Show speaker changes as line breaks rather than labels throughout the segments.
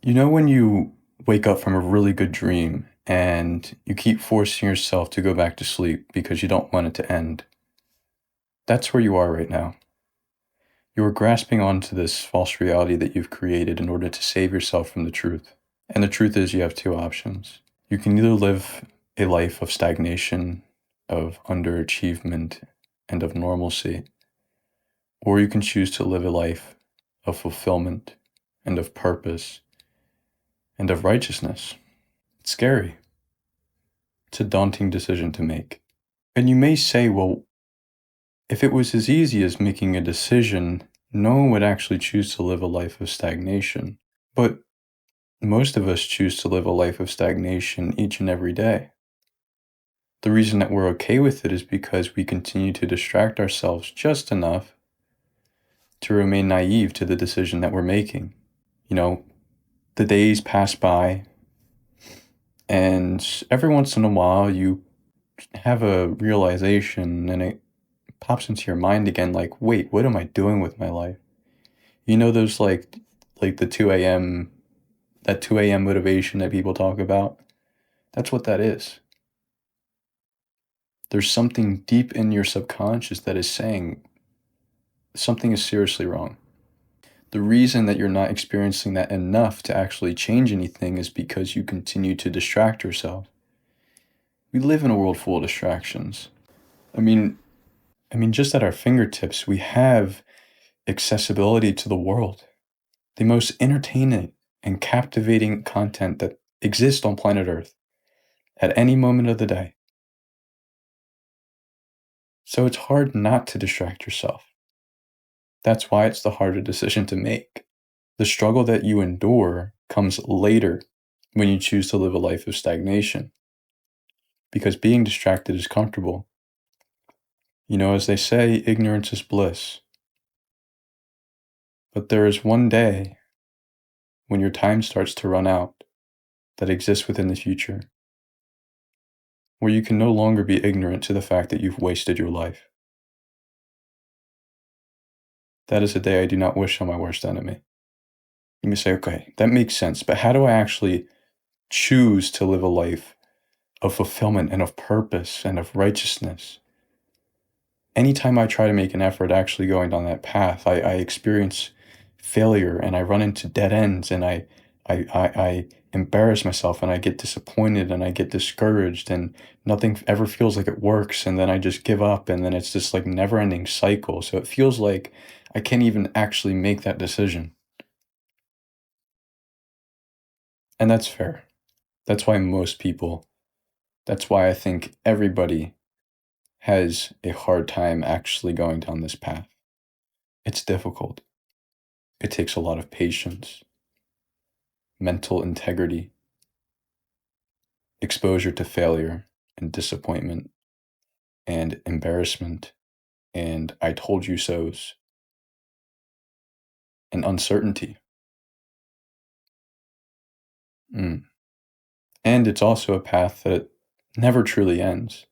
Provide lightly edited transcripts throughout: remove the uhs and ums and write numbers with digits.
You know when you wake up from a really good dream and you keep forcing yourself to go back to sleep because you don't want it to end? That's where you are right now. You are grasping onto this false reality that you've created in order to save yourself from the truth. And the truth is, you have two options. You can either live a life of stagnation, of underachievement, and of normalcy, or you can choose to live a life of fulfillment and of purpose and of righteousness. It's scary. It's a daunting decision to make. And you may say, well, if it was as easy as making a decision, no one would actually choose to live a life of stagnation. But most of us choose to live a life of stagnation each and every day. The reason that we're okay with it is because we continue to distract ourselves just enough to remain naive to the decision that we're making. You know, the days pass by, and every once in a while you have a realization and it pops into your mind again, like, wait, what am I doing with my life? You know those like the 2 a.m. that 2 a.m. motivation that people talk about? That's what that is. There's something deep in your subconscious that is saying something is seriously wrong. The reason that you're not experiencing that enough to actually change anything is because you continue to distract yourself. We live in a world full of distractions. I mean, just at our fingertips, we have accessibility to the world. The most entertaining and captivating content that exists on planet Earth at any moment of the day. So it's hard not to distract yourself. That's why it's the harder decision to make. The struggle that you endure comes later when you choose to live a life of stagnation, because being distracted is comfortable. You know, as they say, ignorance is bliss. But there is one day when your time starts to run out that exists within the future, where you can no longer be ignorant to the fact that you've wasted your life. That is a day I do not wish on my worst enemy. You may say, okay, that makes sense, but how do I actually choose to live a life of fulfillment and of purpose and of righteousness? Anytime I try to make an effort actually going down that path, I experience failure and I run into dead ends and I embarrass myself and I get disappointed and I get discouraged and nothing ever feels like it works, and then I just give up, and then it's this like never ending cycle. So it feels like I can't even actually make that decision. And that's fair. That's why most people, that's why I think everybody has a hard time actually going down this path. It's difficult. It takes a lot of patience, mental integrity, exposure to failure and disappointment and embarrassment and I told you so's and uncertainty. Mm. And it's also a path that never truly ends.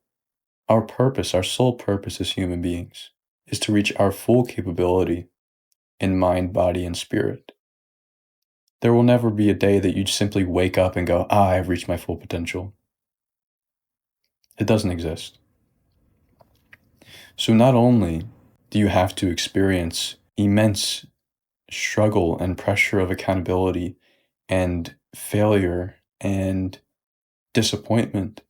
Our purpose, our sole purpose as human beings, is to reach our full capability in mind, body, and spirit. There will never be a day that you simply wake up and go, I've reached my full potential. It doesn't exist. So not only do you have to experience immense struggle and pressure of accountability and failure and disappointment,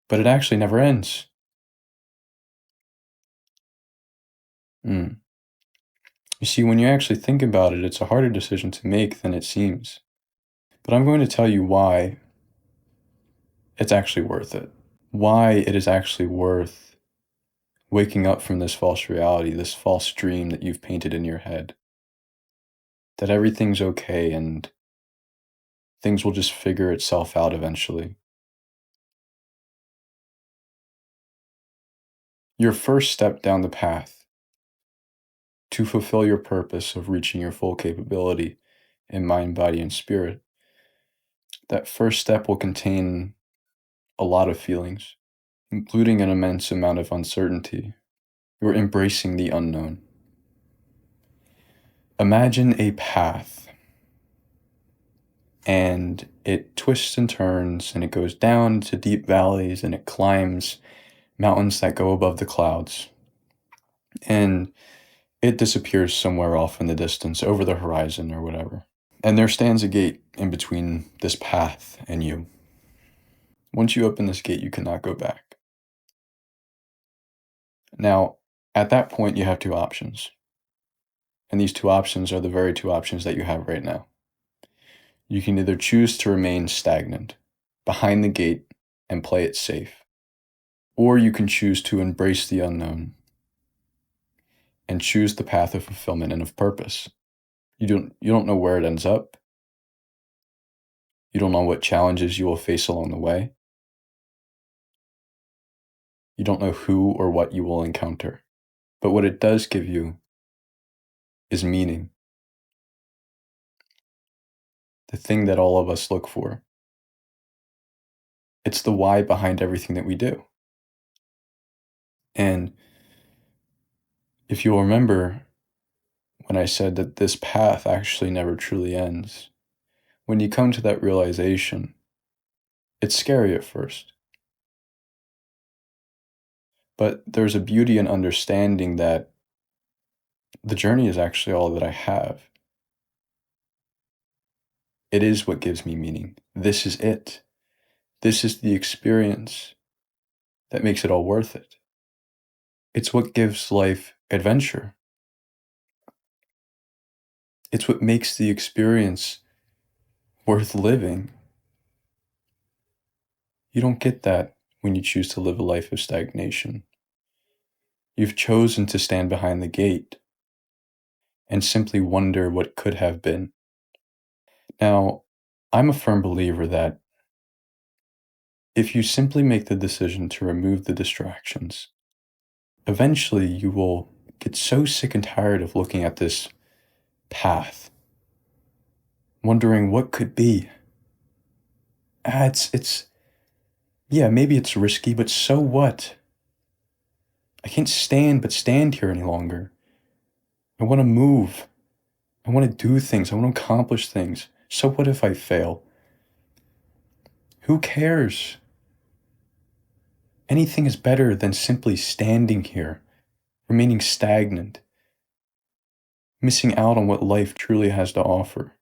but it actually never ends. Mm. You see, when you actually think about it, it's a harder decision to make than it seems. But I'm going to tell you why it's actually worth it. Why it is actually worth waking up from this false reality, this false dream that you've painted in your head. That everything's okay and things will just figure itself out eventually. Your first step down the path to fulfill your purpose of reaching your full capability in mind, body, and spirit, that first step will contain a lot of feelings, including an immense amount of uncertainty. You're embracing the unknown. Imagine a path and it twists and turns, and it goes down to deep valleys, and it climbs mountains that go above the clouds. And it disappears somewhere off in the distance, over the horizon or whatever. And there stands a gate in between this path and you. Once you open this gate, you cannot go back. Now, at that point, you have two options. And these two options are the very two options that you have right now. You can either choose to remain stagnant behind the gate and play it safe, or you can choose to embrace the unknown and choose the path of fulfillment and of purpose. You don't know where it ends up. You don't know what challenges you will face along the way. You don't know who or what you will encounter. But what it does give you is meaning. The thing that all of us look for. It's the why behind everything that we do. And if you'll remember when I said that this path actually never truly ends, when you come to that realization, it's scary at first. But there's a beauty in understanding that the journey is actually all that I have. It is what gives me meaning. This is it. This is the experience that makes it all worth it. It's what gives life adventure. It's what makes the experience worth living. You don't get that when you choose to live a life of stagnation. You've chosen to stand behind the gate and simply wonder what could have been. Now, I'm a firm believer that if you simply make the decision to remove the distractions, eventually you will get so sick and tired of looking at this path, wondering what could be. Yeah, maybe it's risky, but so what? I can't stand here any longer. I want to move. I want to do things. I want to accomplish things. So what if I fail? Who cares? Anything is better than simply standing here, remaining stagnant, missing out on what life truly has to offer.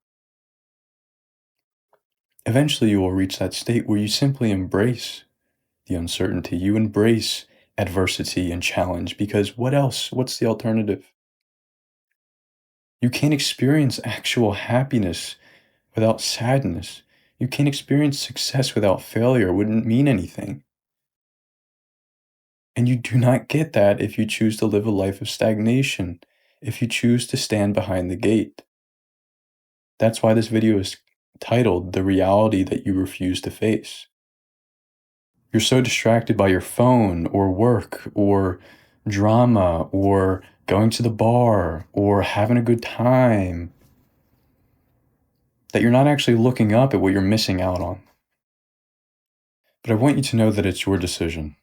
Eventually, you will reach that state where you simply embrace the uncertainty. You embrace adversity and challenge, because what else? What's the alternative? You can't experience actual happiness without sadness. You can't experience success without failure. It wouldn't mean anything. And you do not get that if you choose to live a life of stagnation, if you choose to stand behind the gate. That's why this video is titled "The Reality That You Refuse to Face." You're so distracted by your phone or work or drama or going to the bar or having a good time that you're not actually looking up at what you're missing out on. But I want you to know that it's your decision.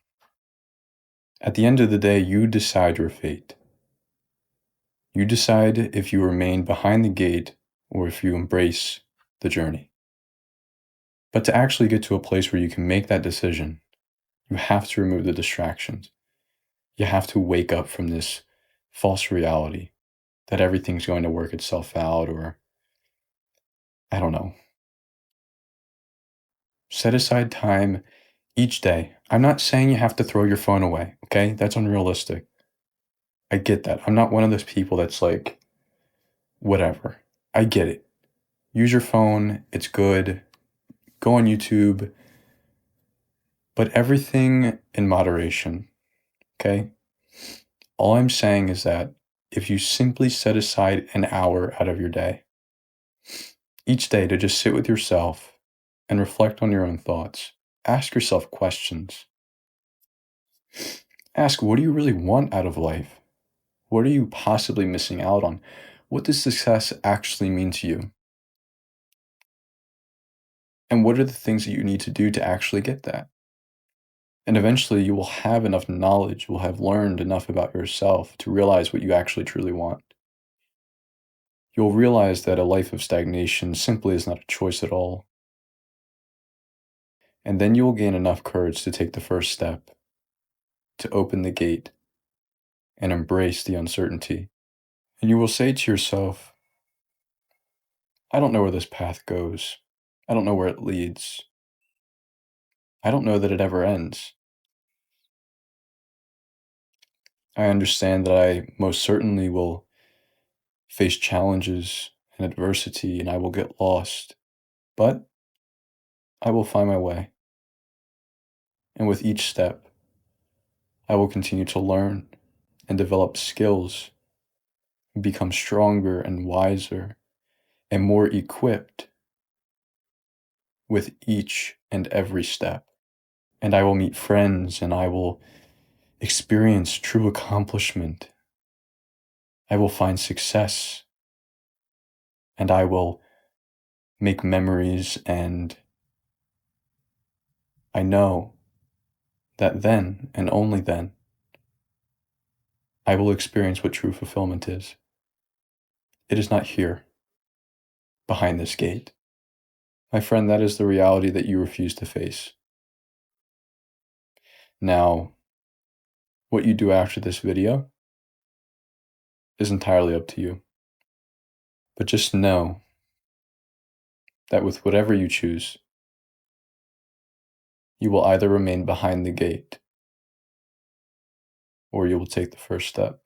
At the end of the day, you decide your fate. You decide if you remain behind the gate or if you embrace the journey. But to actually get to a place where you can make that decision, you have to remove the distractions. You have to wake up from this false reality that everything's going to work itself out, or I don't know. Set aside time each day. I'm not saying you have to throw your phone away, okay? That's unrealistic. I get that. I'm not one of those people that's like, whatever. I get it. Use your phone. It's good. Go on YouTube. But everything in moderation, okay? All I'm saying is that if you simply set aside an hour out of your day, each day to just sit with yourself and reflect on your own thoughts, ask yourself questions. Ask, what do you really want out of life? What are you possibly missing out on? What does success actually mean to you? And what are the things that you need to do to actually get that? And eventually you will have enough knowledge, you will have learned enough about yourself to realize what you actually truly want. you'll realize that a life of stagnation simply is not a choice at all. And then you will gain enough courage to take the first step, to open the gate, and embrace the uncertainty. And you will say to yourself, I don't know where this path goes. I don't know where it leads. I don't know that it ever ends. I understand that I most certainly will face challenges and adversity, and I will get lost, but I will find my way. And with each step, I will continue to learn and develop skills, become stronger and wiser and more equipped with each and every step. And I will meet friends and I will experience true accomplishment. I will find success and I will make memories, and I know that then and only then I will experience what true fulfillment is. It is not here, behind this gate. My friend, that is the reality that you refuse to face. Now, what you do after this video is entirely up to you. But just know that with whatever you choose, you will either remain behind the gate or you will take the first step.